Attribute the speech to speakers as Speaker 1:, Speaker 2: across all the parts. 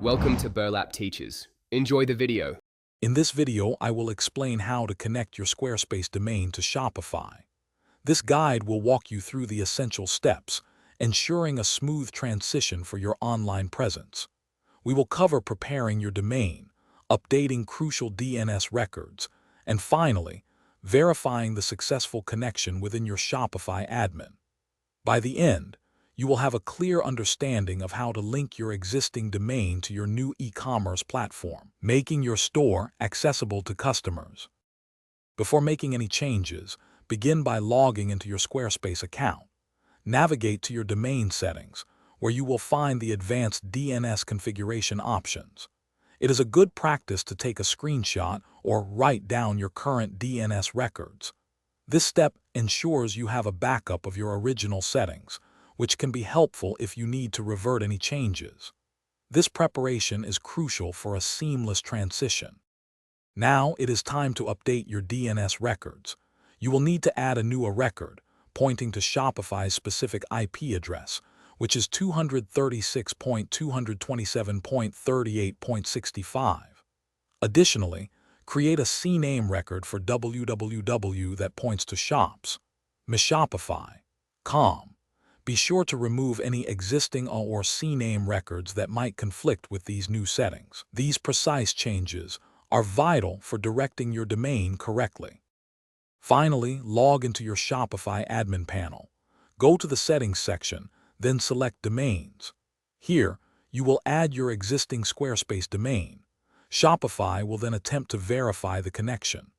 Speaker 1: Welcome to Burlap Teachers. Enjoy the video.
Speaker 2: In this video, I will explain how to connect your Squarespace domain to Shopify. This guide will walk you through the essential steps, ensuring a smooth transition for your online presence. We will cover preparing your domain, updating crucial DNS records, and finally, verifying the successful connection within your Shopify admin. By the end, you will have a clear understanding of how to link your existing domain to your new e-commerce platform, making your store accessible to customers. Before making any changes, begin by logging into your Squarespace account. Navigate to your domain settings, where you will find the advanced DNS configuration options. It is a good practice to take a screenshot or write down your current DNS records. This step ensures you have a backup of your original settings, which can be helpful if you need to revert any changes. This preparation is crucial for a seamless transition. Now it is time to update your DNS records. You will need to add a new record, pointing to Shopify's specific IP address, which is 236.227.38.65. Additionally, create a CNAME record for www that points to shops.shopify.com. Be sure to remove any existing or CNAME records that might conflict with these new settings. These precise changes are vital for directing your domain correctly. Finally, log into your Shopify admin panel. Go to the Settings section, then select Domains. Here, you will add your existing Squarespace domain. Shopify will then attempt to verify the connection.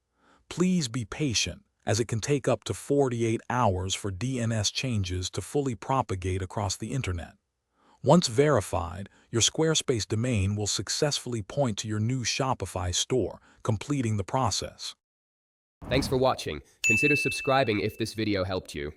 Speaker 2: Please be patient, as it can take up to 48 hours for DNS changes to fully propagate across the internet. Once verified, your Squarespace domain will successfully point to your new Shopify store, completing the process.
Speaker 1: Thanks for watching. Consider subscribing if this video helped you.